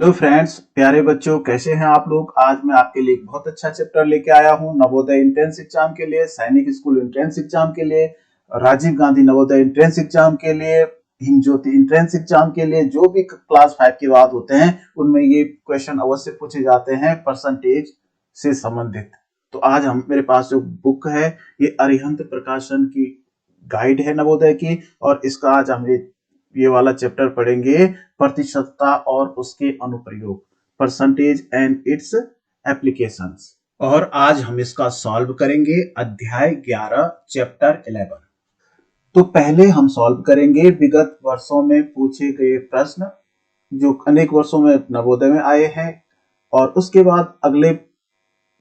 Hello friends, प्यारे बच्चों, कैसे हैं आप लोग। आज मैं आपके लिए एक बहुत अच्छा चैप्टर लेके आया हूं नवोदय एंट्रेंस एग्जाम के लिए, सैनिक स्कूल एंट्रेंस एग्जाम के लिए, राजीव गांधी नवोदय एंट्रेंस एग्जाम के लिए, हिमज्योति एंट्रेंस एग्जाम के लिए। जो भी क्लास 5 की बात होते हैं उनमें ये क्वेश्चन अवश्य पूछे जाते हैं परसेंटेज से संबंधित। तो आज हम मेरे पास जो बुक है ये अरिहंत प्रकाशन की गाइड है नवोदय की, और इसका आज हम ये वाला चैप्टर पढ़ेंगे, प्रतिशतता और उसके अनुप्रयोग, परसेंटेज एंड इट्स एप्लीकेशंस। और आज हम इसका सॉल्व करेंगे, अध्याय 11 चैप्टर 11। तो पहले हम सॉल्व करेंगे विगत वर्षों में पूछे गए प्रश्न जो अनेक वर्षों में नवोदय में आए हैं, और उसके बाद अगले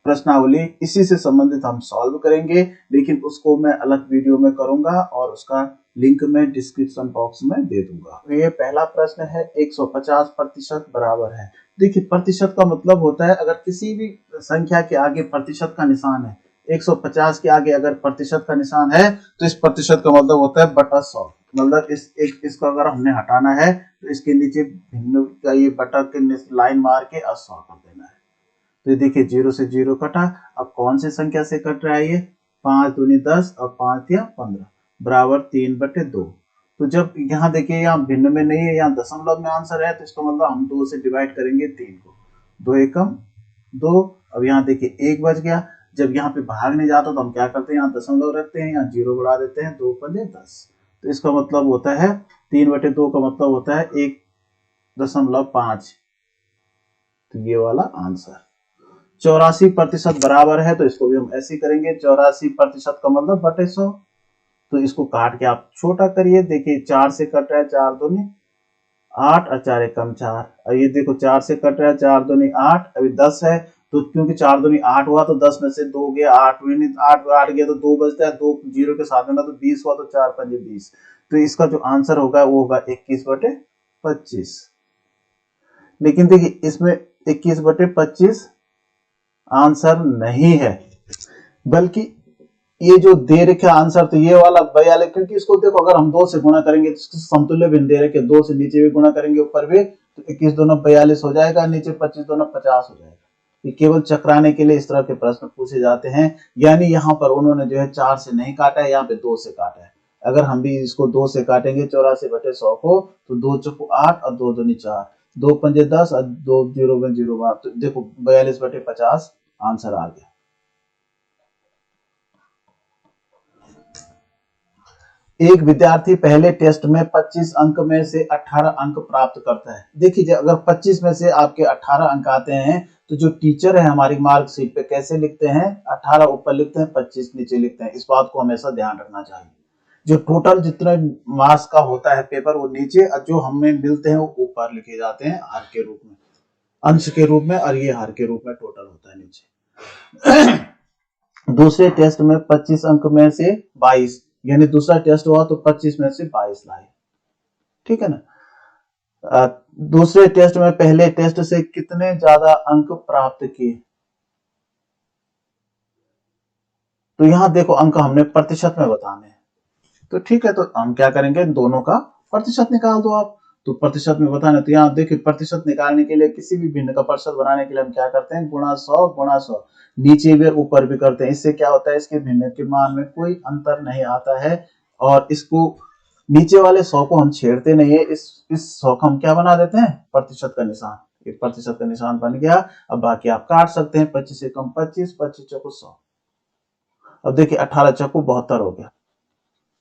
प्रश्नावली इसी से संबंधित हम सॉल्व करेंगे, लेकिन उसको मैं अलग वीडियो में करूंगा और उसका लिंक मैं डिस्क्रिप्शन बॉक्स में दे दूंगा। तो ये पहला प्रश्न है, 150% बराबर है। देखिए, प्रतिशत का मतलब होता है अगर किसी भी संख्या के आगे प्रतिशत का निशान है, 150 के आगे अगर प्रतिशत का निशान है तो इस प्रतिशत का मतलब होता है बटा 100। मतलब इसको अगर हमने हटाना है तो इसके नीचे भिन्न का ये बटा के लाइन मार के 100 कर देना है। तो देखिए, 0 से 0 कटा। अब कौन सी संख्या से कट रहा है ये? 5 दूनी 10 और 5 या 15 बराबर 3/2। तो जब यहाँ देखिए, यहाँ भिन्न में नहीं है, यहाँ दशमलव में आंसर है, तो इसका मतलब हम 2 से डिवाइड करेंगे 3 को। 2 एकम 2। अब यहाँ देखिए 1 बच गया। जब यहाँ पे भागने जाता तो हम क्या करते हैं, यहाँ दशमलव रखते हैं, यहाँ 0 बढ़ा देते हैं, 2 पंजे 10। तो इसका मतलब होता है 3/2 का मतलब होता है 1.5। तो ये वाला आंसर 84% बराबर है। तो इसको भी हम ऐसे करेंगे, 84% का मतलब बटे 100। तो इसको काट के आप छोटा करिए। देखिए 4 से कट रहा है, 4 दूनी 8 और 4 एकम 4। और ये देखो 4 से कट रहा है, 4 दूनी 8, अभी 10 है। तो क्योंकि 4 दूनी 8 हुआ तो 10 में से 2 गया, 8 में 8 गया तो 2 बचता है, 2 0 के साथ में ना तो 20 हुआ, तो 4 पंजे 20। तो इसका जो आंसर होगा वो होगा 21/25। लेकिन देखिए इसमें 21/25 आंसर नहीं है, बल्कि ये जो दे रखे आंसर तो ये वाला 42। क्योंकि इसको देखो, अगर हम 2 से गुणा करेंगे तो समतुल्य भिन्न दे रखे, 2 से नीचे भी गुणा करेंगे ऊपर भी, तो 21 दूना 42 हो जाएगा, नीचे 25 दूना 50 हो जाएगा। ये केवल चक्राने के लिए इस तरह के प्रश्न पूछे जाते हैं। यानी यहाँ पर उन्होंने जो है 4 से नहीं काटा है, यहाँ पे 2 से काटा है। अगर हम भी इसको 2 से काटेंगे 84/100 को, तो 2 चौको 8 और 2 दूनी 4, 2 पंजे 10 और 2 0 में 0 बार। तो देखो 42/50 आंसर आ गया। एक विद्यार्थी पहले टेस्ट में 25 अंक में से 18 अंक प्राप्त करता है। देखिए, अगर 25 में से आपके 18 अंक आते हैं तो जो टीचर है हमारी मार्कशीट पे कैसे लिखते हैं? 18 ऊपर लिखते हैं, 25 नीचे लिखते हैं। इस बात को हमेशा ध्यान रखना चाहिए। जो टोटल जितना मार्क्स का होता है पेपर, वो नीचे, और जो हमें मिलते हैं वो ऊपर लिखे जाते हैं हर के रूप में, अंश के रूप में, और ये हर के रूप में टोटल होता है नीचे। दूसरे टेस्ट में 25 अंक में से 22, यानी दूसरा टेस्ट हुआ तो 25 में से 22 लाए। ठीक है ना। दूसरे टेस्ट में पहले टेस्ट से कितने ज्यादा अंक प्राप्त किए? तो यहां देखो, अंक हमने प्रतिशत में बताने हैं। तो ठीक है, तो हम क्या करेंगे, दोनों का प्रतिशत निकाल दो आप। तो प्रतिशत में बताना, तो यहाँ देखिए प्रतिशत निकालने के लिए, किसी भी भिन्न का प्रतिशत बनाने के लिए हम क्या करते हैं, गुणा 100 गुणा 100, नीचे भी ऊपर भी करते हैं। इससे क्या होता है, इसके भिन्न के मान में कोई अंतर नहीं आता है। और इसको नीचे वाले 100 को हम छेड़ते नहीं है, इस 100 को हम क्या बना देते हैं, प्रतिशत का निशान। एक प्रतिशत का निशान बन गया। अब बाकी आप काट सकते हैं, 25 से कम 25, 25 चौको 100। अब देखिए 18 चौको 72 हो गया,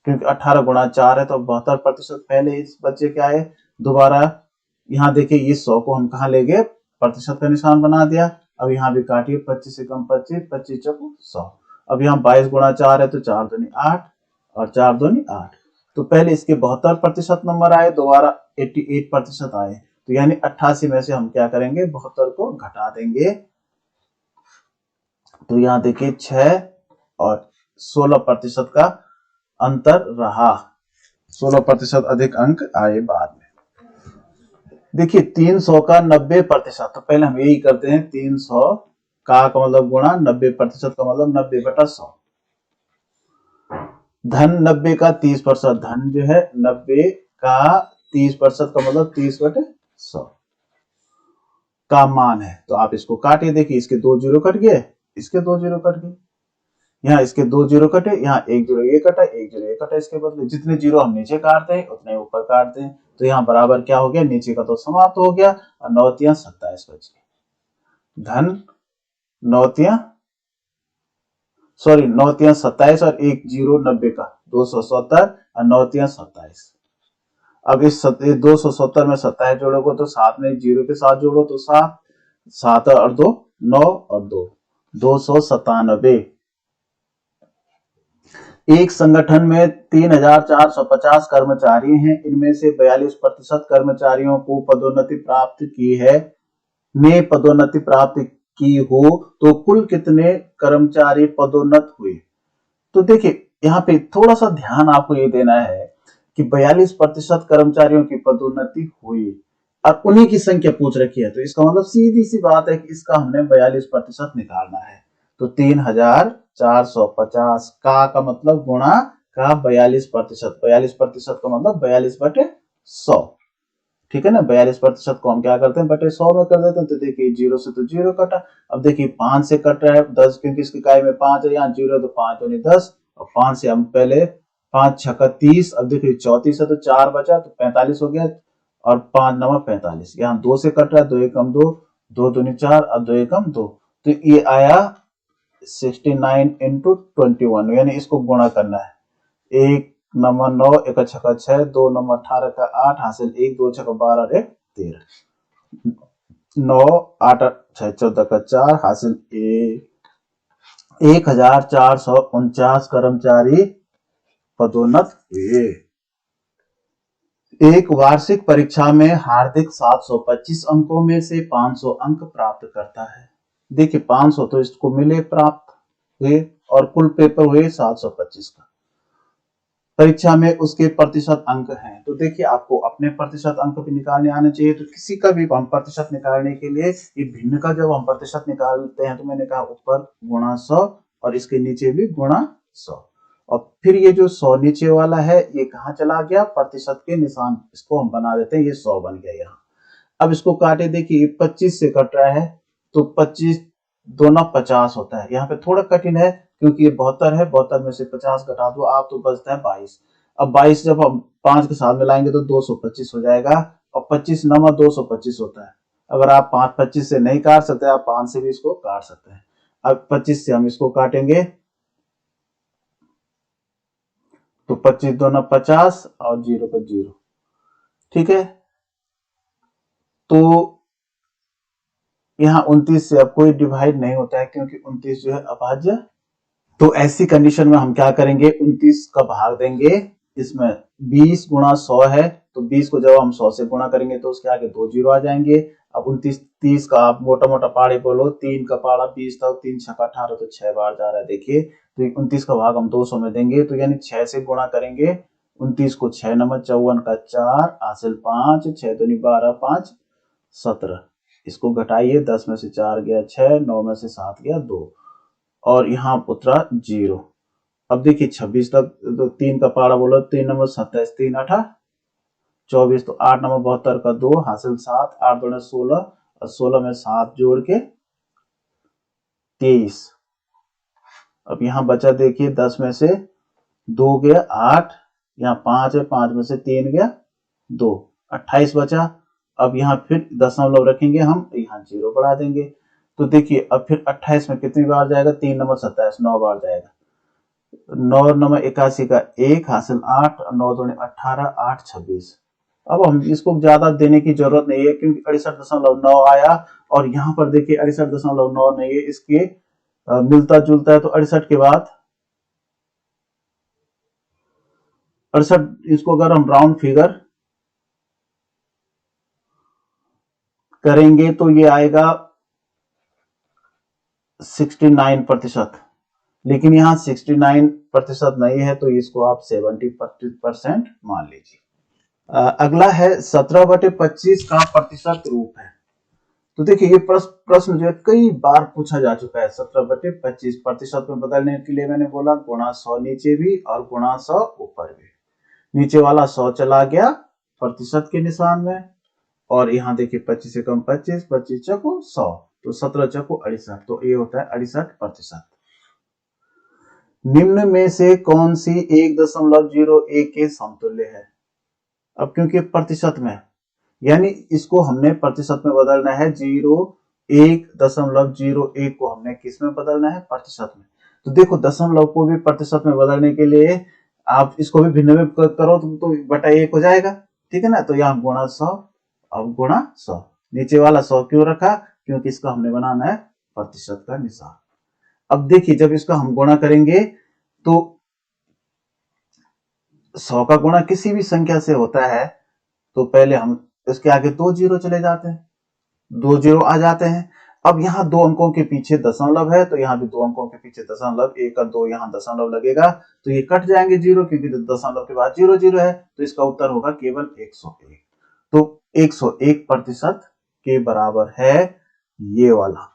क्योंकि 18 गुणा 4 है, तो 72%। पहले इस बच्चे क्या है, दोबारा यहाँ देखिए ये 100 को हम कहा ले गए, प्रतिशत का निशान बना दिया। अब यहाँ भी काटिए, 25 से कम 25, 25 चौको 100। अब यहाँ 22 गुणा 4 है, तो 4 दूनी 8 और 4 दूनी 8। तो पहले इसके 72% नंबर आए, दोबारा 88% आए। तो यानी 88 में से हम क्या करेंगे, 72 को घटा देंगे। तो यहाँ देखिए 6 और 16% का अंतर रहा। 16% अधिक अंक आए बाद में। देखिए 300 का 90%, तो पहले हम यही करते हैं, 300 का मतलब गुणा, 90% का मतलब 90/100। धन 90 का 30%, धन जो है 90 का 30% का मतलब 30/100। का मान है। तो आप इसको काटिए, देखिए इसके 2 जीरो कट गए, इसके 2 जीरो कट गए, यहाँ इसके 2 जीरो कटे, यहाँ 1 जीरो ये कटा, 1 जीरो ये कटा, इसके बदले जितने जीरो हम नीचे काटते हैं उतने ऊपर काटते हैं। तो यहाँ बराबर क्या हो गया, नीचे का तो समाप्त हो गया और 9 तिया 27 बच गए। धन 9 तिया 27 और 1 जीरो 90 का 270 और 9 तिया 27। अब इस 270 में 27 जोड़ोगे तो साथ में जीरो के साथ जोड़ो तो 7, 7 और 2 9 और 2 297। एक संगठन में 3450 कर्मचारी हैं, इनमें से 42% कर्मचारियों को पदोन्नति प्राप्त की है, ने पदोन्नति प्राप्त की हो तो कुल कितने कर्मचारी पदोन्नत हुए। तो देखिए यहाँ पे थोड़ा सा ध्यान आपको ये देना है कि 42% कर्मचारियों की पदोन्नति हुई और उन्हीं की संख्या पूछ रखी है, तो इसका मतलब सीधी सी बात है कि इसका हमने 42% निकालना है। तो 3450 का मतलब गुणा का 42%, 42% का मतलब 42/100, ठीक है ना। 42% को हम क्या करते हैं, बटे 100 में कर देते हैं। तो देखिए जीरो से तो जीरो कटा, अब देखिए 5 से कट रहा है 10, क्योंकि इसकी इकाई में 5 है, यहाँ जीरो तो 5 दूनी 10 और 5 से हम पहले 5 छक्का 30, अब देखिए 34 है तो 4 बचा तो 45 हो गया और 5 नवा 45, यहाँ 2 से कट रहा है, 2 एकम 2, 2 दूनी 4 और 2 एकम 2, तो ये आया 69 इंटू 21, यानी इसको गुणा करना है। 1 नंबर 9, 1 छक्का 6, 2 नंबर 18 का 8 हासिल 1, 2 छक्का 12 और 1 13, 9 8 6 14 का 4 हासिल 1449 कर्मचारी पदोन्नत हुए। एक वार्षिक परीक्षा में हार्दिक 725 अंकों में से 500 अंक प्राप्त करता है। देखिए 500 तो इसको मिले, प्राप्त हुए, और कुल पेपर हुए 725 का। परीक्षा में उसके प्रतिशत अंक हैं, तो देखिए आपको अपने प्रतिशत अंक भी निकालने आने चाहिए। तो किसी का भी हम प्रतिशत निकालने के लिए ये भिन्न का जब हम प्रतिशत निकालते हैं तो मैंने कहा ऊपर गुणा 100 और इसके नीचे भी गुणा 100, और फिर ये जो 100 नीचे वाला है ये कहाँ चला गया, प्रतिशत के निशान, इसको हम बना देते हैं, ये 100 बन गया यहाँ। अब इसको काटे, देखिए 25 से कट रहा है तो 25 दोना 50 होता है, यहाँ पे थोड़ा कठिन है क्योंकि ये 72 है, 72 में से 50 घटा दो आप तो बचता है 22। अब 22 जब हम 5 के साथ मिलाएंगे तो 225 हो जाएगा, और 25 नमा 225 होता है। अगर आप 5 25 से नहीं काट सकते, आप 5 से भी इसको काट सकते हैं। अब 25 से हम इसको काटेंगे तो 25 दोना 50 और 0 का 0, ठीक है। तो यहाँ 29 से अब कोई डिवाइड नहीं होता है क्योंकि 29 जो है अभाज्य। तो ऐसी कंडीशन में हम क्या करेंगे, 29 का भाग देंगे, इसमें 20 गुणा 100 है, तो 20 को जब हम 100 से गुणा करेंगे तो उसके आगे 2 जीरो आ जाएंगे। अब 29 30 का आप मोटा मोटा पाड़े बोलो, 3 का पाड़ा 20 तक, 3 छक्का 18 तो 6 बार जा रहा है। देखिए तो 29 का भाग हम 200 में देंगे, तो यानी 6 से गुणा करेंगे 29 को, 6 नंबर 54 का 4 हासिल 5, 6 दूनी 12 5 17, इसको घटाइए, 10 में से 4 गया 6, 9 में से 7 गया 2 और यहाँ उतरा 0। अब देखिए 26 तक तो 3 का पारा बोलो, 3 नंबर 27, 3 8 24, तो 8 नंबर 72 का 2 हासिल 7, 8 दूनी 16 और 16 में 7 जोड़ के 23। अब यहाँ बचा देखिए 10 में से 2 गया 8, यहाँ 5 है, 5 में से 3 गया 2, 28 बचा। अब यहाँ फिर दशमलव रखेंगे हम, यहाँ 0 बढ़ा देंगे, तो देखिए अब फिर 28 में कितनी बार जाएगा, 3 नंबर 27 9 बार जाएगा, 9 नंबर 81 का 1 हासिल 8, 9 दूनी 18 8 26। अब हम इसको ज्यादा देने की जरूरत नहीं है क्योंकि 68.9 आया, और यहाँ पर देखिए 68.9 नहीं है, इसके मिलता जुलता है, तो 68 के बाद 68, इसको अगर हम राउंड फिगर करेंगे तो ये आएगा 69%, लेकिन यहाँ 69% नहीं है तो इसको आप 70% मान लीजिए। अगला है 17/25 का प्रतिशत रूप है। तो देखिए ये प्रश्न जो है कई बार पूछा जा चुका है। 17/25 प्रतिशत में बदलने के लिए मैंने बोला गुणा 100 नीचे भी और गुणा 100 ऊपर भी। नीचे वाला 100 चला गया प्रतिशत के निशान में और यहाँ देखिए 25 से कम 25, 25 चौको 100, तो 17 चौको 68, तो ये होता है 68%। निम्न में से कौन सी 1.01 के समतुल्य है? अब क्योंकि प्रतिशत में, यानी इसको हमने प्रतिशत में बदलना है, 1.01 को हमने किस में बदलना है? प्रतिशत में। तो देखो दशमलव को भी प्रतिशत में बदलने के लिए आप इसको भी भिन्न में करो तो बटा 1 हो जाएगा, ठीक है ना। तो यहाँ गुणा 100, अब गुणा 100, नीचे वाला 100 क्यों रखा? क्योंकि इसका हमने बनाना है प्रतिशत का निशान। अब देखिए जब इसका हम गुणा करेंगे तो 100 का गुणा किसी भी संख्या से होता है तो पहले हम इसके आगे 2 जीरो चले जाते हैं, 2 जीरो आ जाते हैं। अब यहाँ 2 अंकों के पीछे दशमलव है तो यहाँ भी 2 अंकों के पीछे दशमलव, 1 का 2 यहाँ दशमलव लगेगा तो ये कट जाएंगे जीरो, क्योंकि दशमलव के बाद 0 0 है, तो इसका उत्तर होगा केवल 101। तो 101% के बराबर है ये वाला।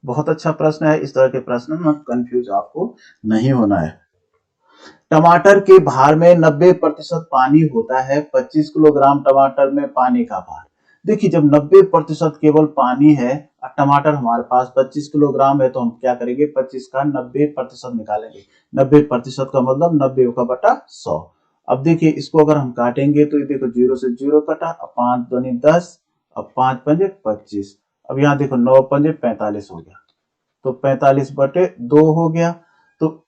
बहुत अच्छा प्रश्न है, इस तरह के प्रश्न में कंफ्यूज आपको नहीं होना है। टमाटर के भार में 90% पानी होता है, 25 किलोग्राम टमाटर में पानी का भार। देखिए जब 90% केवल पानी है और टमाटर हमारे पास 25 किलोग्राम है तो हम क्या करेंगे? 25 का 90% निकालेंगे। 90% का मतलब 90 का बटा 100। अब देखिए इसको अगर हम काटेंगे तो ये देखो 0 से 0 कटा, अब 5 दूनी 10, अब 5 पंजे 25, अब यहाँ देखो 9 पंजे 45 हो गया, तो 45 बटे 2 हो गया। तो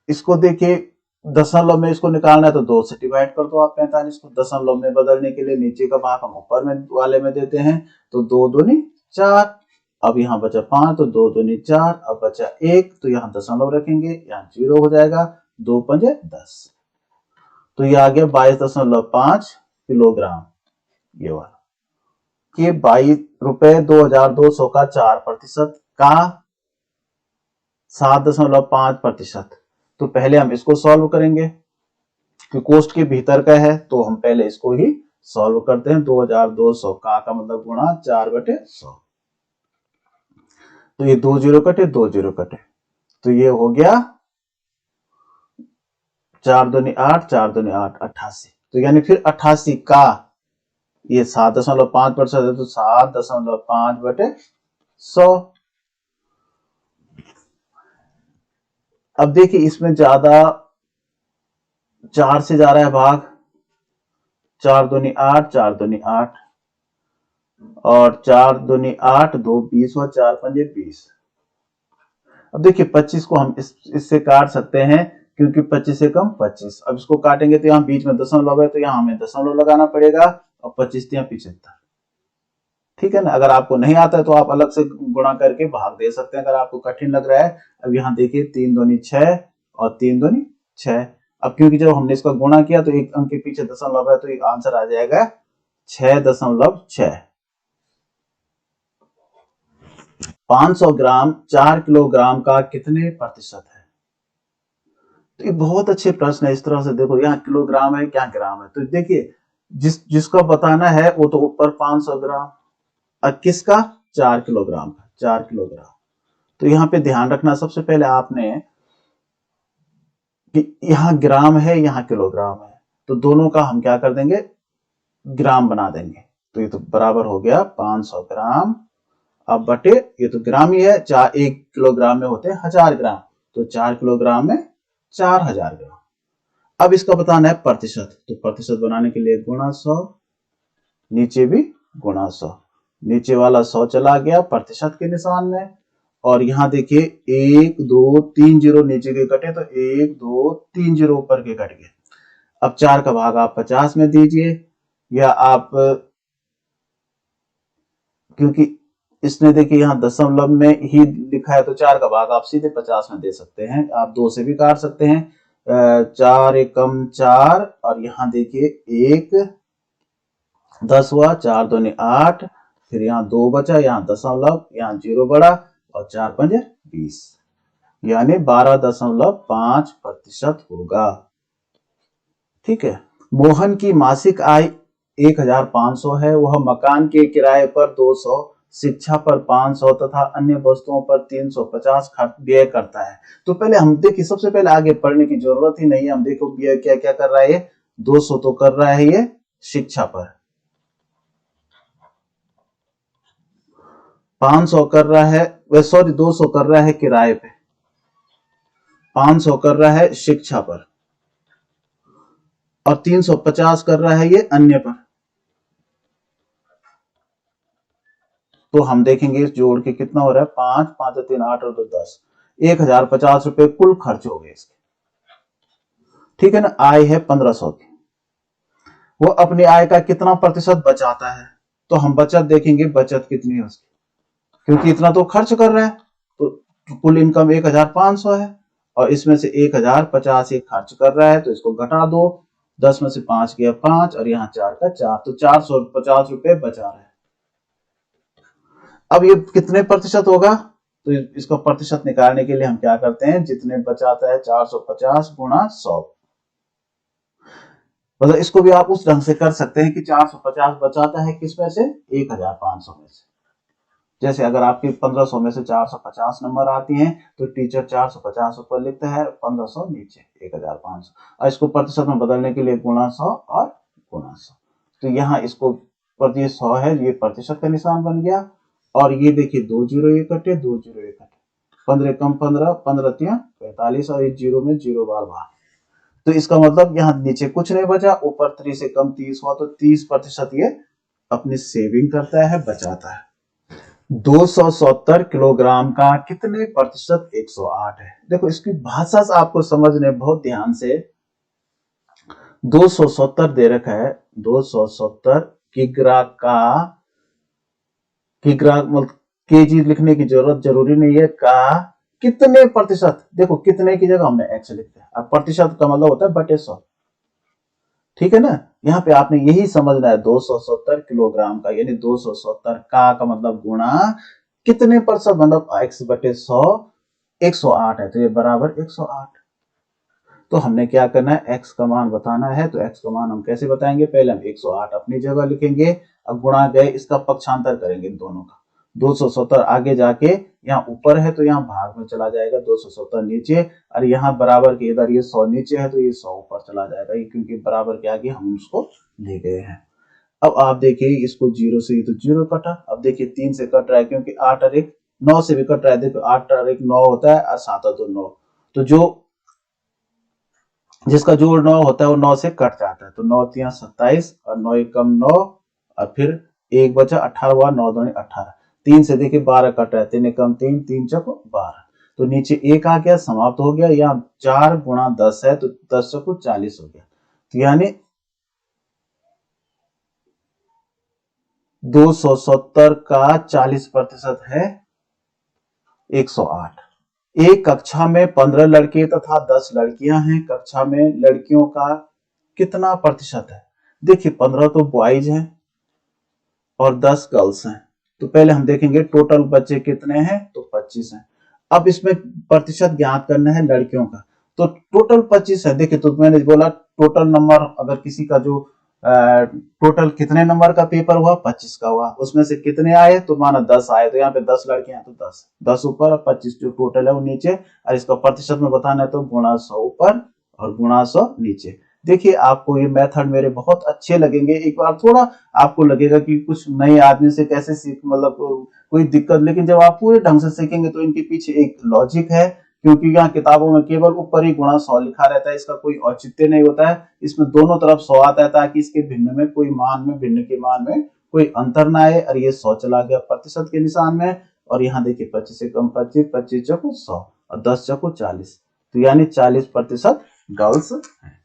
इसको देखिए दशमलव में इसको निकालना है तो 2 से डिवाइड कर दो आप 45 को। दशमलव में बदलने के लिए नीचे का भाग हम ऊपर में वाले में देते हैं, तो 2 दूनी 4, अब यहाँ बचा 5 तो 2 दूनी 4, अब बचा 1 तो यहाँ दशमलव रखेंगे, यहाँ 0 हो जाएगा, 2 पंजे 10, तो ये आ गया 22.5 किलोग्राम। ये वाला कि 22 रुपए 2200 का 4% का 7.5%। तो पहले हम इसको सॉल्व करेंगे कि कोष्ठ के भीतर का है तो हम पहले इसको ही सॉल्व करते हैं। 2200 का मतलब गुणा 4/100, तो ये 2 जीरो कटे 2 जीरो कटे, तो ये हो गया 4 दूनी 8, 4 दूनी 8, 88। तो यानी फिर 88 का ये 7.5% है तो 7.5/100। अब देखिए इसमें ज्यादा 4 से जा रहा है भाग, 4 दूनी 8, 4 दूनी 8 और 4 दूनी 8, 2 20 और 4 पंजे 20। अब देखिए 25 को हम इससे काट सकते हैं क्योंकि 25 से कम 25। अब इसको काटेंगे तो यहाँ बीच में दशमलव है तो यहाँ हमें दशमलव लगाना पड़ेगा, और 25 या 75, ठीक है ना। अगर आपको नहीं आता है तो आप अलग से गुणा करके भाग दे सकते हैं अगर आपको कठिन लग रहा है। अब यहाँ देखिए 3 दूनी 6 और 3 दूनी 6। अब क्योंकि जब हमने इसका गुणा किया तो एक अंक के पीछे दशमलव है तो एक आंसर आ जाएगा 6.6। 500 ग्राम 4 किलोग्राम का कितने प्रतिशत है? तो ये बहुत अच्छे प्रश्न है। इस तरह से देखो यहाँ किलोग्राम है क्या ग्राम है, तो देखिए जिसको बताना है वो तो ऊपर 500 ग्राम और किसका 4 किलोग्राम का 4 किलोग्राम। तो यहाँ पे ध्यान रखना सबसे पहले आपने कि यहाँ ग्राम है यहाँ किलोग्राम है, तो दोनों का हम क्या कर देंगे ग्राम बना देंगे। तो ये तो बराबर हो गया 500 ग्राम, अब बटे ये तो ग्राम ही है, 1 किलोग्राम में होते हैं 1000 ग्राम, तो 4 किलोग्राम में 4000 ग्राम। अब इसका बताना है प्रतिशत, तो प्रतिशत बनाने के लिए गुणा 100, नीचे भी गुणा 100, नीचे वाला 100 चला गया प्रतिशत के निशान में, और यहाँ देखिए 1 2 3 जीरो नीचे के कटे तो 1 2 3 जीरो ऊपर के कट गए। अब 4 का भाग आप 50 में दीजिए, या आप क्योंकि इसने देखिए यहाँ दशमलव में ही लिखा है तो 4 का भाग आप सीधे 50 में दे सकते हैं, आप 2 से भी काट सकते हैं। 4 एकम 4 और यहाँ देखिए 1 10 हुआ, 4 दूनी 8, फिर यहाँ 2 बचा, यहाँ दशमलव, यहाँ 0 बढ़ा और 4 पंजे 20, यानी 12.5% होगा। ठीक है। मोहन की मासिक आय 1500 है, वह मकान के किराए पर 200, शिक्षा पर 500 तथा अन्य वस्तुओं पर 350 व्यय करता है। तो पहले हम देखिए सबसे पहले आगे पढ़ने की जरूरत ही नहीं है, हम देखो व्यय क्या क्या कर रहा है, 200 तो कर रहा है ये शिक्षा पर, 500 कर रहा है, वह सॉरी 200 कर रहा है किराए पे, 500 कर रहा है शिक्षा पर, और 350 कर रहा है ये अन्य पर। तो हम देखेंगे इस जोड़ के कितना हो रहा है, 5 5 3 8 और 2 10, 1050 रुपए कुल खर्च हो गए इसके। ठीक है ना, आय है 1500 की। वो अपनी आय का कितना प्रतिशत बचाता है, तो हम बचत देखेंगे, बचत कितनी है उसकी, क्योंकि इतना तो खर्च कर रहा है, तो कुल इनकम 1500 है, और इसमें से 1050 ये खर्च कर रहा है, तो इसको घटा दो, 10 में से 5 गया 5, और यहाँ 4 का 4, तो 450 रुपए बचा रहा है। अब ये कितने प्रतिशत होगा, तो इसको प्रतिशत निकालने के लिए हम क्या करते हैं, जितने बचाता है 450 गुणा 100, मतलब इसको भी आप उस ढंग से कर सकते हैं कि 450 बचाता है किस में से, 1500 में से। जैसे अगर आपकी 1500 में से 450 नंबर आती हैं, तो टीचर 450 ऊपर लिखता है, 1500 नीचे, 1500, और इसको प्रतिशत में बदलने के लिए गुणा 100 और गुणा 100। तो यहाँ इसको प्रति 100 है, ये प्रतिशत का निशान बन गया, और ये देखिए 2 जीरो ये कटे, 2 जीरो ये कटे, 15 कम 15, 15 तिया 45, और 1 जीरो में 0 बार बाहर। तो इसका मतलब यहाँ नीचे कुछ नहीं बचा, ऊपर 3 से कम 30 हुआ, तो 30% ये अपनी सेविंग करता है, बचाता है। 270 किलोग्राम का कितने प्रतिशत, 108 है। देखो इसकी भाषा से आपको समझने बहुत ध्यान से, 270 दे रखा है, 270 किग्रा का, किग्रा मतलब केजी लिखने की जरूरत जरूरी नहीं है, का कितने प्रतिशत, देखो कितने की जगह हमने एक्स लिख दिया, अब प्रतिशत का मतलब होता है बटे 100। ठीक है ना, यहाँ पे आपने यही समझना है, 270 किलोग्राम का, यानी 270 का मतलब गुणा कितने प्रतिशत, मतलब x बटे 100, 108 है, तो ये बराबर 108। तो हमने क्या करना है, x का मान बताना है, तो x का मान हम कैसे बताएंगे, पहले हम 108 अपनी जगह लिखेंगे, अब गुणा गए इसका पक्षांतर करेंगे दोनों का, 270 आगे जाके यहाँ ऊपर है, तो यहाँ भाग में चला जाएगा, 270 नीचे, और यहाँ बराबर के इधर ये 100 नीचे है, तो ये 100 ऊपर चला जाएगा, ये क्योंकि बराबर के आगे हम उसको ले गए हैं। अब आप देखिए इसको 0 से, ये तो 0 कटा, अब देखिए 3 से कट रहा है, क्योंकि 8 और 1 9 से भी कट रहा है, देखो 8 और 1 9 होता है, और 7 और 2 9, तो जो जिसका जोड़ 9 होता है वो 9 से कट जाता है, तो 9 तिया 27, और 9 एकम 9, और फिर 1 बचा 18 हुआ, 9 दूनी 18, 3 से देखिए 12 कट रहा है, 3 एकम 3, 3 चको 12, तो नीचे 1 आ गया, समाप्त हो गया, यहाँ 4 गुणा 10 है, तो 10 चको 40 हो गया, तो यानी 270 का 40% है 108। एक कक्षा में 15 लड़के तथा 10 लड़कियां हैं, कक्षा में लड़कियों का कितना प्रतिशत है, देखिए 15 तो बॉयज हैं और 10 गर्ल्स हैं, तो पहले हम देखेंगे टोटल बच्चे कितने हैं, तो 25 हैं। अब इसमें प्रतिशत ज्ञात करना है लड़कियों का, तो टोटल 25 है, देखिए तो मैंने बोला टोटल नंबर, अगर किसी का जो टोटल कितने नंबर का पेपर हुआ, 25 का हुआ, उसमें से कितने आए, तो माना 10 आए, तो यहाँ पे 10 लड़के हैं, तो 10 10 ऊपर और 25 जो टोटल है वो नीचे, और इसका प्रतिशत में बताना है, तो गुणा 100 ऊपर और गुणा 100 नीचे। देखिए आपको ये मेथड मेरे बहुत अच्छे लगेंगे, एक बार थोड़ा आपको लगेगा कि कुछ नए आदमी से कैसे सीख, मतलब कोई दिक्कत, लेकिन जब आप पूरे ढंग से सीखेंगे तो इनके पीछे एक लॉजिक है, क्योंकि यहाँ किताबों में केवल ऊपर ही गुणा 100 लिखा रहता है, इसका कोई औचित्य नहीं होता है, इसमें दोनों तरफ 100 आता है, ताकि इसके भिन्न में कोई मान में, भिन्न के मान में कोई अंतर ना आए, और ये 100 चला गया प्रतिशत के निशान में, और यहाँ देखिए 25 से कम 25, 25 चौको 100, और 10 चौको 40, तो यानी 40% गर्ल्स है।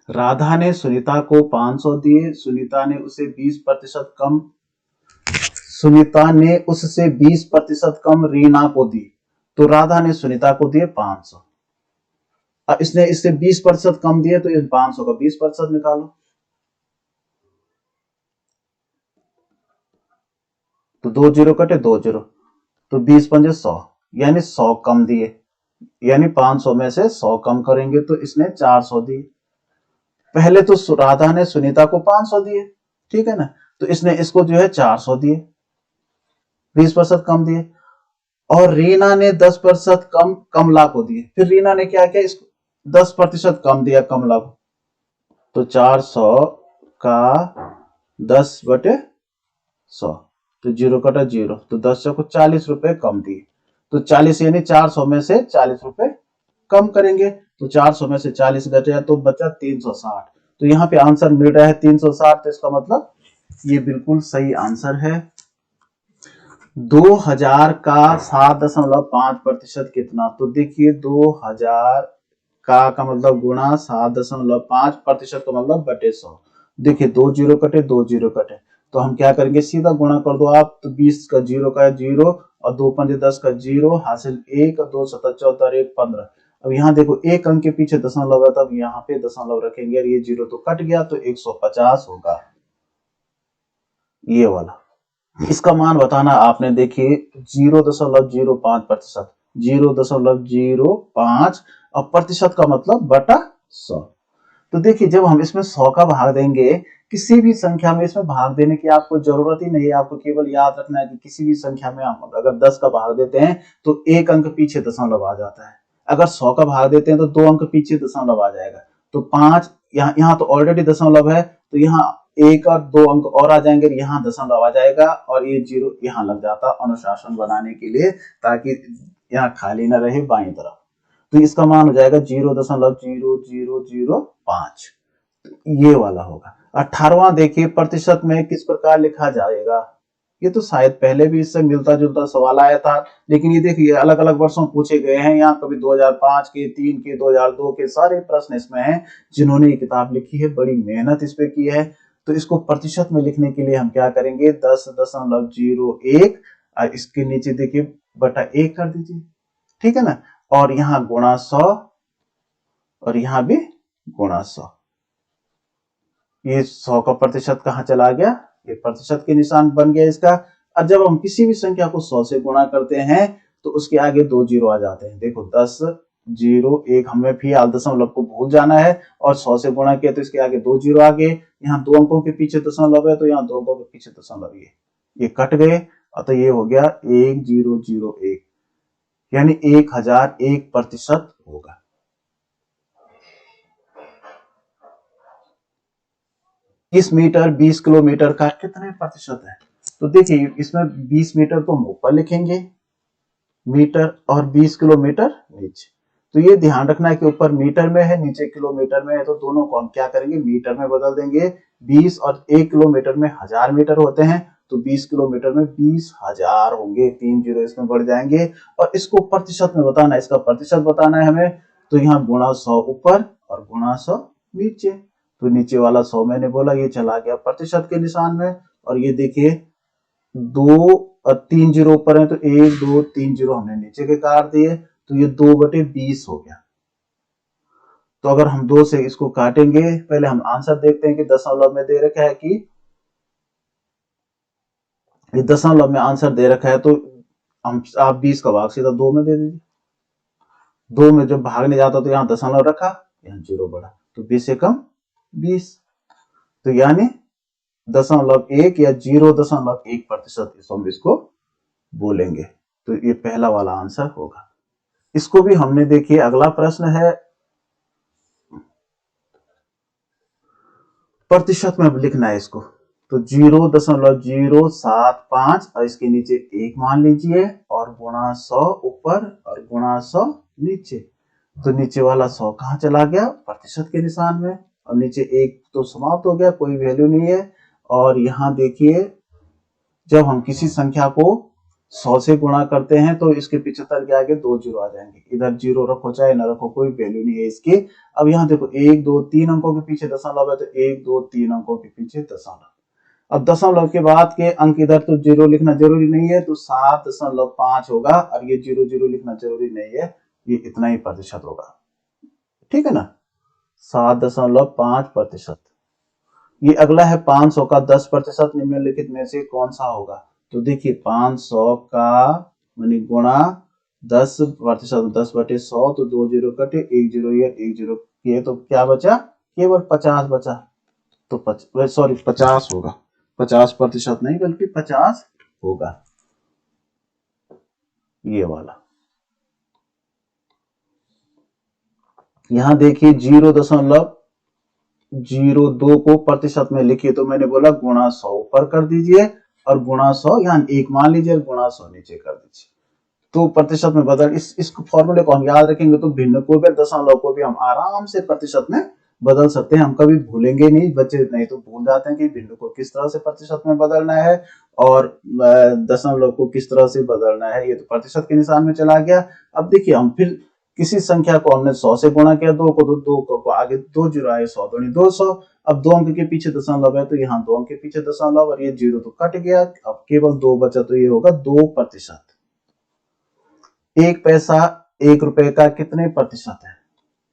राधा ने सुनीता को 500 दिए, सुनीता ने उससे 20% कम, सुनीता ने उससे 20% कम रीना को दी, तो राधा ने सुनीता को दिए 500, अब इसने इससे 20% कम दिए, तो इस 500 का 20% निकालो, तो 2 जीरो कटे 2 जीरो, तो 20 पंजे 100, यानी 100 कम दिए, यानी 500 में से 100 कम करेंगे, तो इसने 400 दिए। पहले तो राधा ने सुनीता को 500 दिए, ठीक है ना, तो इसने इसको जो है 400 दिए, 20% कम दिए, और रीना ने 10% कम कमला को दिए, फिर रीना ने क्या किया, इसको 10% कम दिया कमला को, तो 400 का 10 बटे 100, तो 0 कटा 0, तो 10 को 40 रुपए कम दिए, तो 40 यानी 400 में से 40 रुपए कम करेंगे, तो 400 में से 40 घटे तो बचा 360। तो यहाँ पे आंसर मिल रहा है 360, तो इसका मतलब ये बिल्कुल सही आंसर है। 2000 का 7.5% कितना, तो देखिए 2000 का मतलब गुणा 7.5% का मतलब बटे 100। देखिए 2 जीरो कटे 2 जीरो कटे, तो हम क्या करेंगे, सीधा गुणा कर दो आप, तो 20 का 0 का 0 और 2 पंजे 10 का 0 हासिल 1 और 2 7 14 1 15। अब यहाँ देखो एक अंक के पीछे दशमलव है, तब यहाँ पे दशमलव रखेंगे और ये 0 तो कट गया, तो 150 होगा ये वाला। इसका मान बताना आपने, देखिए 0.05%, 0.05 और प्रतिशत का मतलब बटा 100। तो देखिए जब हम इसमें 100 का भाग देंगे, किसी भी संख्या में इसमें भाग देने की आपको जरूरत ही नहीं है, आपको केवल याद रखना है कि किसी भी संख्या में हम अगर 10 का भाग देते हैं तो एक अंक पीछे दशमलव आ जाता है, अगर 100 का भाग देते हैं तो 2 अंक पीछे दशमलव आ जाएगा, तो 5 यहाँ तो ऑलरेडी दशमलव है, तो यहाँ 1 और 2 अंक और आ जाएंगे, यहाँ दशमलव आ जाएगा और ये 0 यहाँ लग जाता अनुशासन बनाने के लिए, ताकि यहाँ खाली ना रहे बाईं तरफ। तो इसका मान हो जाएगा 0.0005, ये वाला होगा। 18वां देखिए प्रतिशत में किस प्रकार लिखा जाएगा, ये तो शायद पहले भी इससे मिलता जुलता सवाल आया था, लेकिन ये देखिए अलग अलग वर्षों पूछे गए हैं, यहाँ कभी 2005 के, 3 के, 2002 के सारे प्रश्न इसमें हैं। जिन्होंने ये किताब लिखी है बड़ी मेहनत इस पे की है। तो इसको प्रतिशत में लिखने के लिए हम क्या करेंगे, 10.01 और इसके नीचे देखिए बटा 1 कर दीजिए, ठीक है ना, और यहाँ गुणा 100 और यहाँ भी गुणा 100। ये 100 का प्रतिशत कहाँ चला गया, ये प्रतिशत के निशान बन गया इसका। और जब हम किसी भी संख्या को 100 से गुणा करते हैं तो उसके आगे 2 जीरो आ जाते हैं। देखो 10 0 1, हमें फिलहाल दशमलव को भूल जाना है, और 100 से गुणा किया तो इसके आगे 2 जीरो आ गए, यहाँ 2 अंकों के पीछे दशमलव है तो यहाँ 2 अंकों के पीछे दशमलव, ये कट गए, तो ये हो गया 1001, यानी 1001% होगा। इस मीटर 20 किलोमीटर का कितने प्रतिशत है, तो देखिए इसमें 20 मीटर तो हम ऊपर लिखेंगे मीटर और 20 किलोमीटर नीचे, तो ये ध्यान रखना है कि ऊपर मीटर में है नीचे किलोमीटर में है, तो दोनों को हम क्या करेंगे मीटर में बदल देंगे। 20 और 1 किलोमीटर में 1000 मीटर होते हैं, तो 20 किलोमीटर में 20,000 होंगे, 3 जीरो इसमें बढ़ जाएंगे। और इसको प्रतिशत में बताना है, इसका प्रतिशत बताना है हमें, तो यहाँ गुणा 100 ऊपर और गुणा 100 नीचे, तो नीचे वाला 100 मैंने बोला ये चला गया प्रतिशत के निशान में, और ये देखिए 2 और 3 जीरो ऊपर है, तो 1 2 3 जीरो हमने नीचे के काट दिए, तो ये 2/20 हो गया। तो अगर हम 2 से इसको काटेंगे, पहले हम आंसर देखते हैं कि दशमलव में दे रखा है कि ये दशमलव में आंसर दे रखा है, तो हम आप 20 का भाग सीधा 2 में दे दीजिए। 2 में जब भागने जाता तो यहाँ दशमलव रखा, यहाँ 0 बढ़ा, तो 20 से कम 20, तो यानी 0.1 या 0.1% हम इसको बोलेंगे। तो ये पहला वाला आंसर होगा। इसको भी हमने देखिए, अगला प्रश्न है प्रतिशत में लिखना है इसको, तो 0.075 और इसके नीचे 1 मान लीजिए, और गुणा 100 ऊपर और गुणा 100 नीचे, तो नीचे वाला 100 कहाँ चला गया प्रतिशत के निशान में, और नीचे 1 तो समाप्त हो गया, कोई वैल्यू नहीं है। और यहाँ देखिए जब हम किसी संख्या को 100 से गुणा करते हैं तो इसके 75 के आगे 2 जीरो आ जाएंगे, इधर 0 रखो चाहे ना रखो कोई वैल्यू नहीं है इसकी। अब यहाँ देखो 1 2 3 अंकों के पीछे दशमलव है, तो 1 2 3 अंकों के पीछे दशमलव। अब दशमलव के बाद के अंक इधर तो 0 लिखना जरूरी नहीं है, तो 7.5 होगा, और ये 0 0 लिखना जरूरी नहीं है, ये इतना ही प्रतिशत होगा, ठीक है ना, 7.5%। ये अगला है 500 का 10% निम्नलिखित में से कौन सा होगा, तो देखिए 500 का मानी गुणा 10%, 10/100, तो 2 जीरो कटे, 1 जीरो या 1 जीरो किए, तो क्या बचा, केवल 50 बचा, तो सॉरी 50 होगा, 50% नहीं बल्कि 50 होगा, ये वाला। यहां देखिए 0.02 को प्रतिशत में लिखिए, तो मैंने बोला गुणा 100 ऊपर कर दीजिए और गुणा 100, यहाँ 1 मान लीजिए, गुणा 100 नीचे कर दीजिए। तो प्रतिशत में बदल, इस फॉर्मूले को हम याद रखेंगे तो भिन्न को भी दशमलव को भी हम आराम से प्रतिशत में बदल सकते हैं। हम कभी भूलेंगे नहीं, बच्चे नहीं तो भूल जाते हैं कि भिन्न को किस तरह से प्रतिशत में बदलना है और दशमलव को किस तरह से बदलना है। ये तो प्रतिशत के निशान में चला गया। अब देखिए हम फिर किसी संख्या को हमने 100 से गुणा किया, 2 को तो 2 को आगे 2 जीरो आए, 100 दूनी 200। अब 2 अंक के पीछे दशमलव है तो यहाँ 2 अंक के पीछे दशमलव और ये जीरो तो कट गया। अब केवल 2 बचा तो ये होगा 2%। 1 पैसा 1 रुपए का कितने प्रतिशत है?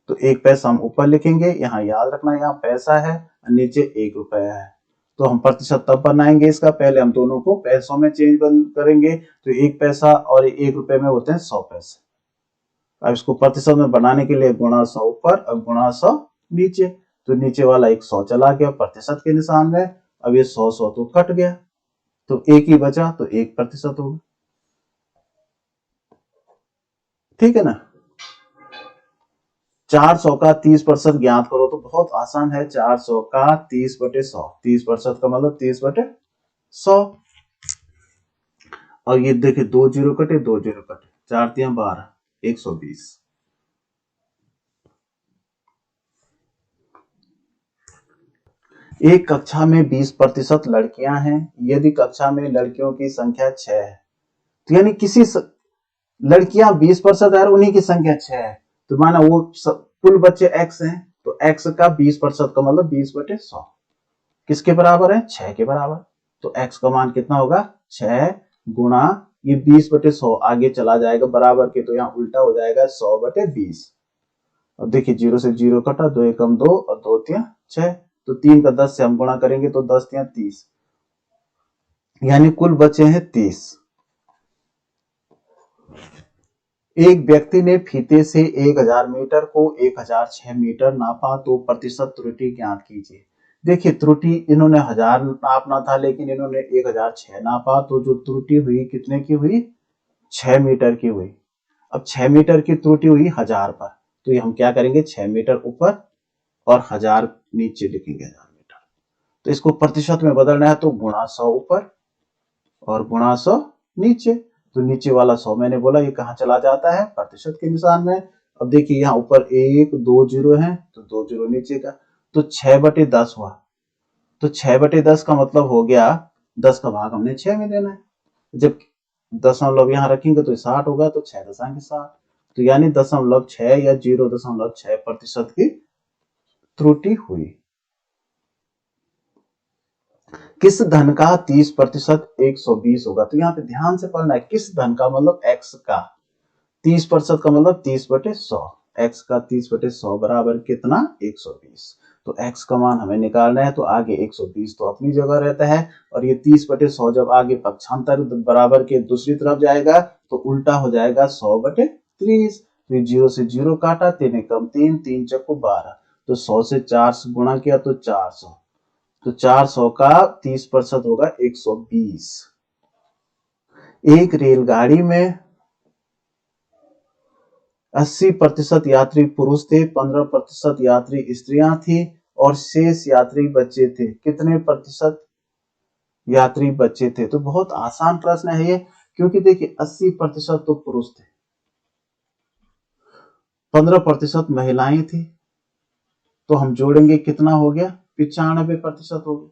तो 1 पैसा हम ऊपर लिखेंगे, यहाँ याद रखना यहाँ पैसा है और नीचे 1 रुपया है। तो हम प्रतिशत तब बनाएंगे इसका, पहले हम दोनों को पैसों में चेंज करेंगे। तो 1 पैसा और 1 रुपए में होते हैं 100 पैसे। अब इसको प्रतिशत में बनाने के लिए गुणा 100 ऊपर और गुणा 100 नीचे। तो नीचे वाला एक 100 चला गया प्रतिशत के निशान में। अब ये 100 तो कट गया, तो 1 ही बचा, तो 1% होगा। ठीक है ना। 400 का 30% ज्ञात करो, तो बहुत आसान है। 400 का 30/100, 30% का मतलब 30/100। और ये देखिए 2 जीरो कटे, 2 जीरो कटे, 4 तिया 12, 120। एक कक्षा में 20% लड़कियां हैं। यदि कक्षा में लड़कियों की संख्या 6 है, तो यानी किसी लड़कियां 20% है, उन्हीं की संख्या 6 है। तो माना वो कुल बच्चे x हैं, तो x का 20% का मतलब 20/100 किसके बराबर है? 6 के बराबर। तो x का मान कितना होगा? 6 गुणा ये 20/100 आगे चला जाएगा बराबर के, तो यहाँ उल्टा हो जाएगा 100/20। अब देखिए 0 से 0 कटा, 2 एकम 2 और 2 तिया 6। तो 3 का 10 से हम गुणा करेंगे तो 10 तिया 30, यानी कुल बचे हैं 30। एक व्यक्ति ने फीते से 1000 मीटर को 1006 मीटर नापा, तो प्रतिशत त्रुटि ज्ञात कीजिए। देखिए त्रुटि इन्होंने 1000 नापना था लेकिन इन्होंने 1006 नापा, तो जो त्रुटि हुई कितने की हुई? 6 मीटर की हुई। अब 6 मीटर की त्रुटि हुई 1000 पर, तो ये हम क्या करेंगे? 6 मीटर ऊपर और 1000 नीचे लिखेंगे, 1000 मीटर। तो इसको प्रतिशत में बदलना है तो गुणा 100 ऊपर और गुणा 100 नीचे। तो नीचे वाला 100 मैंने बोला ये कहाँ चला जाता है? प्रतिशत के निशान में। अब देखिए यहाँ ऊपर 1 2 जीरो है, तो 2 जीरो नीचे का, तो 6/10 हुआ। तो 6/10 का मतलब हो गया 10 का भाग हमने 6 में देना है। जब दशमलव यहाँ रखेंगे तो 60 होगा, तो 6.60। तो यानी 0.6 या 0.6% की त्रुटि हुई। किस धन का 30% 120 होगा? तो यहाँ पे ध्यान से पढ़ना है, किस धन का मतलब x का। 30% का मतलब 30/100, x का 30/100 बराबर कितना? 120। तो x का मान हमें निकालना है, तो आगे 120 तो अपनी जगह रहता है, और ये 30/100 जब आगे पक्षांतर बराबर के दूसरी तरफ जाएगा तो उल्टा हो जाएगा 100/30। तो 0 से 0 काटा, 3 एकम 3, 3 चक्कू 12, तो 100 से 4 से गुणा किया तो 400। तो 400 का 30% होगा 120। एक रेलगाड़ी में 80% यात्री पुरुष थे, 15% यात्री स्त्रियां थी और शेष यात्री बच्चे थे। कितने प्रतिशत यात्री बच्चे थे? तो बहुत आसान प्रश्न है ये, क्योंकि देखिए 80% तो पुरुष थे, 15% महिलाएं थी, तो हम जोड़ेंगे कितना हो गया? 95% हो गया।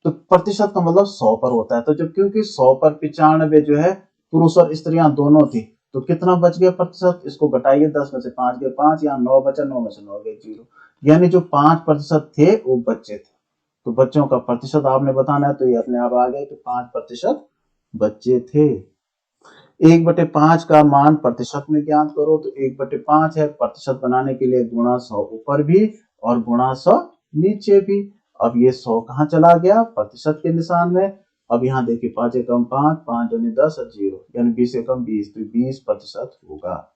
तो प्रतिशत का मतलब 100 पर होता है, तो जब क्योंकि 100 पर 95 जो है पुरुष और स्त्रियां दोनों थी, तो कितना बच गया प्रतिशत? इसको घटाइए, 10 में से 5 गए 5, यहाँ 9 बचा, 9 में से 9 गए 0, यानी जो 5% थे वो बच्चे थे। तो बच्चों का प्रतिशत आपने बताना है, तो ये अपने आप आ गए कि 5% बच्चे थे। 1/5 का मान प्रतिशत में ज्ञात करो, तो 1/5 है, प्रतिशत बनाने के लिए गुणा 100 ऊपर भी और गुणा 100 नीचे भी। अब ये 100 कहाँ चला गया? प्रतिशत के निशान में। अब यहाँ देखिए 5 एकम 5, 5 दूनी 10 और 0, यानी 20 एकम 20, तो 20% होगा।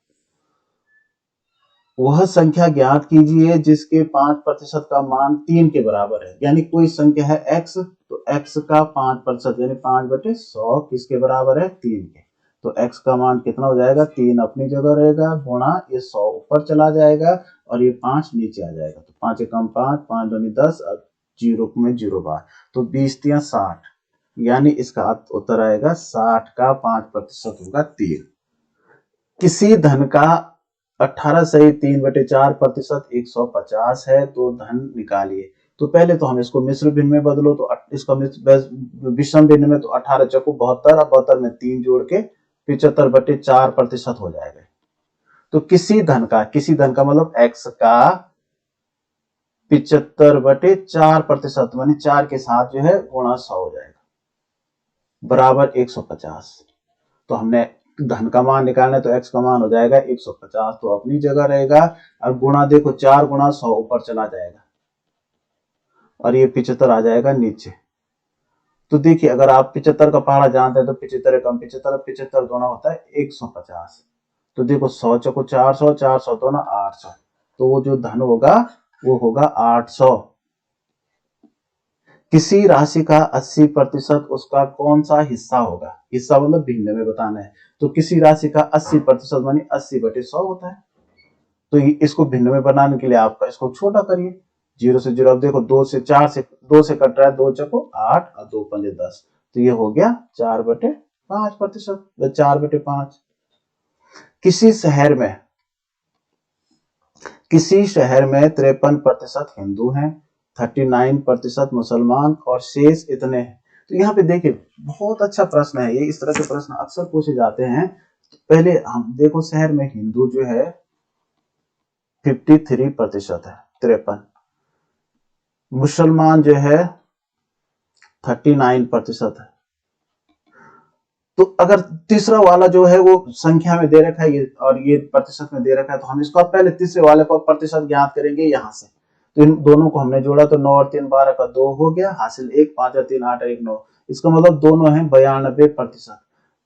वह संख्या ज्ञात कीजिए जिसके 5% का मान 3 के बराबर है। यानी कोई संख्या है x, तो x का 5% यानी 5/100 किसके बराबर है? 3 के। तो x का मान कितना हो जाएगा? 3 अपनी जगह रहेगा, गुणा ये 100 ऊपर चला जाएगा और ये 5 नीचे आ जाएगा। तो 5 एकम 5, 5 दूनी 10 और 0 में 0 बार, तो 20 तिया 60। यानी इसका उत्तर आएगा 60 का 5% होगा 3। किसी धन का 18 सही 3/4% 150 है, तो धन निकालिए। तो पहले तो हम इसको मिश्र भिन्न में बदलो, तो इसका विषम भिन्न में तो 18 चौको 72, अब 72 में 3 जोड़ के 75/4% हो जाएगा। तो किसी धन का मतलब x का 75/4% मानी 4 के साथ जो है गुणा 100 हो जाएगा बराबर 150। तो हमने धन का मान निकालना है तो x का मान हो जाएगा 150, तो अपनी जगह रहेगा। और गुणा देखो 4 गुणा 100 ऊपर चला जाएगा और ये 75 आ जाएगा नीचे। तो देखिए अगर आप 75 का पहाड़ा जानते हैं तो 75 कम 75, 75 दोनों होता है 150। तो देखो 100 चौको 400, 400 दोनों 800, तो वो जो धन होगा वो होगा 800। किसी राशि का 80% उसका कौन सा हिस्सा होगा, हिस्सा मतलब भिन्न में बताना है। तो किसी राशि का 80% मानी 80/100 होता है। तो इसको भिन्न में बनाने के लिए आपका इसको छोटा करिए, 0 से 0। अब देखो 2 से कट रहा है, 2 चको 8 और 2 पंजे 10, तो ये हो गया 4/5%, 4/5। किसी शहर में 53% हिंदू हैं, 39% मुसलमान और शेष इतने हैं। तो यहाँ पे देखिए बहुत अच्छा प्रश्न है ये, इस तरह के प्रश्न अक्सर पूछे जाते हैं। पहले हम देखो शहर में हिंदू जो है 53% है, 53। मुसलमान जो है 39% है। तो अगर तीसरा वाला जो है वो संख्या में दे रखा है ये, और ये प्रतिशत में दे रखा है, तो हम इसको पहले तीसरे वाले को प्रतिशत ज्ञात करेंगे यहाँ से। तो इन दोनों को हमने जोड़ा तो 9 और 3 12 का 2 हो गया, हासिल 1, 5 और 3 8 और 1 9। इसका मतलब दोनों है 92%।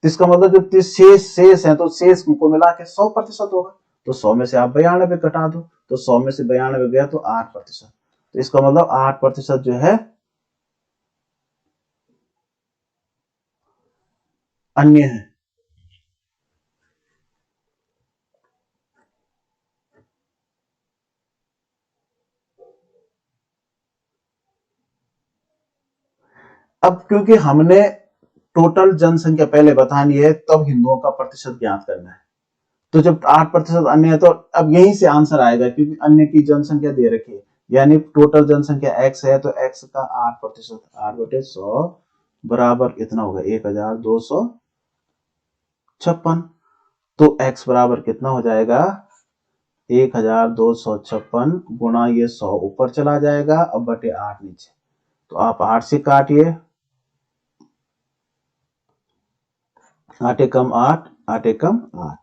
इसका मतलब जो शेष है तो शेष को मिला के 100% होगा। तो 100 में से आप 92 घटा दो, तो 100 में से 92 गया तो 8%। तो इसका मतलब 8% जो है अन्य है। अब क्योंकि हमने टोटल जनसंख्या पहले बतानी है, तब हिंदुओं का प्रतिशत ज्ञात करना है। तो जब 8% अन्य है तो अब यहीं से आंसर आएगा, क्योंकि अन्य की जनसंख्या दे रखी है। यानी टोटल जनसंख्या x है तो x का 8%, 8/100 बराबर इतना होगा 1256। तो x बराबर कितना हो जाएगा 1256 गुणा ये 100 ऊपर चला जाएगा, अब बटे 8 नीचे। तो आप 8 से काटिए, 8 एकम 8, 8 एकम 8,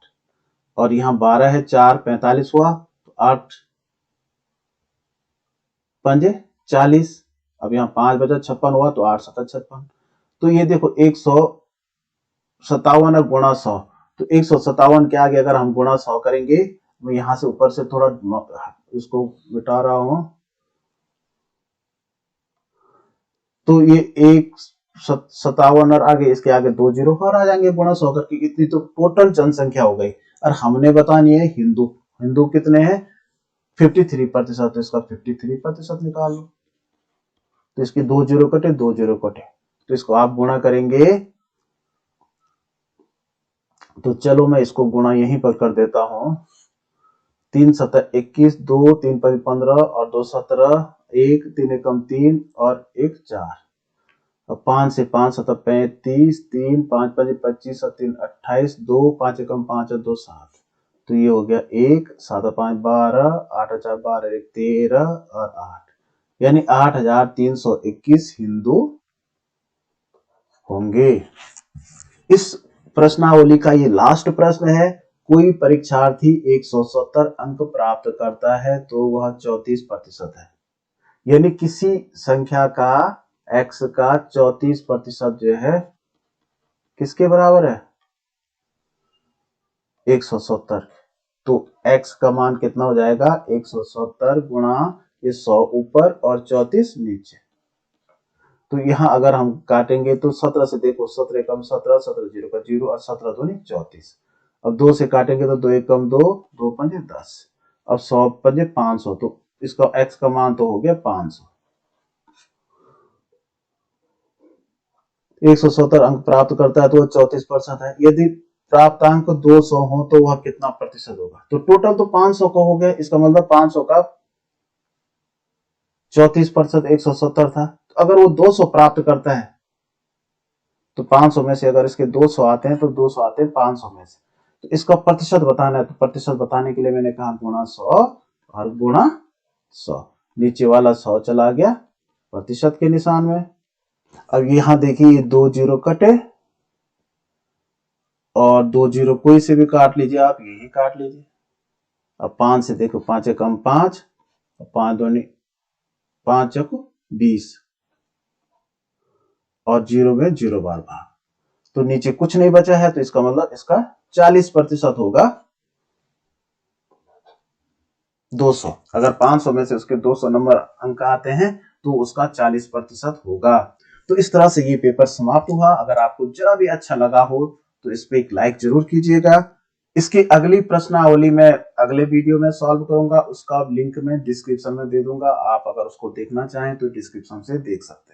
और यहाँ 12 है, 4 45 हुआ, तो 8 पंजे 40। अब यहाँ 5 बचा 56 हुआ, तो 8 7 56। तो ये देखो 157 और गुणा 100, तो 157 के आगे अगर हम गुणा 100 करेंगे, मैं यहाँ से ऊपर से थोड़ा इसको मिटा रहा हूं, तो ये 157 और आगे इसके आगे 2 जीरो और आ जाएंगे गुणा 100 करके। इतनी तो टोटल जनसंख्या हो गई। और हमने बतानी है हिंदू, हिंदू कितने हैं 53%, तो इसका 53% निकाल लो। तो इसके 2 जीरो कटे, 2 जीरो कटे, तो इसको आप गुणा करेंगे। तो चलो मैं इसको गुणा यहीं पर कर देता हूं, 3 7 21, 2 3 5 15 और 2 17, 1 3 एकम 3 और 1 4। अब 5 से 5 7 35, 3 5 5 25 और 3 28, 2 5 एकम 5 और 2 7। तो ये हो गया 1 7 5 12, 8 4 12 1 13 और 8, यानी 8321 हिंदू होंगे। इस प्रश्नावली का ये लास्ट प्रश्न है। कोई परीक्षार्थी 170 अंक प्राप्त करता है तो वह 34% है। यानी किसी संख्या का x का 34% जो है किसके बराबर है 170। तो x का मान कितना हो जाएगा 170 गुणा ये 100 ऊपर और 34 नीचे। तो यहाँ अगर हम काटेंगे तो 17 से देखो 17 कम 17, 17 जीरो का जीरो और 17 दूनी 34। अब 2 से काटेंगे तो 2 एक कम 2, 2 पंजे 10, अब 100 पंजे 500, तो इसका x का मान तो हो गया 500। 170 अंक प्राप्त करता है तो वह 34% है। यदि प्राप्त अंक 200 हो तो वह कितना प्रतिशत होगा? तो टोटल तो 500 का हो गया, इसका मतलब 500 का 34%, 170 था। तो अगर वो 200 प्राप्त करता है तो 500 में से अगर इसके 200 आते हैं तो 200 आते हैं 500 में से। तो इसका प्रतिशत बताना है, तो प्रतिशत बताने के लिए मैंने कहा गुणा 100 और गुणा 100। नीचे वाला 100 चला गया प्रतिशत के निशान में। अब यहां देखिए 2 जीरो कटे और 2 जीरो कोई से भी काट लीजिए, आप यही काट लीजिए। अब 5 से देखो, 5 कम 5, 5 दूनी 5 20 और 0 में 0 बार भाग, तो नीचे कुछ नहीं बचा है, तो इसका मतलब इसका 40% होगा 200। अगर 500 में से उसके 200 नंबर अंक आते हैं तो उसका 40% होगा। तो इस तरह से ये पेपर समाप्त हुआ। अगर आपको जरा भी अच्छा लगा हो तो इस पे एक लाइक जरूर कीजिएगा। इसकी अगली प्रश्नावली मैं अगले वीडियो में सॉल्व करूंगा, उसका लिंक मैं डिस्क्रिप्शन में दे दूंगा। आप अगर उसको देखना चाहें तो डिस्क्रिप्शन से देख सकते हैं।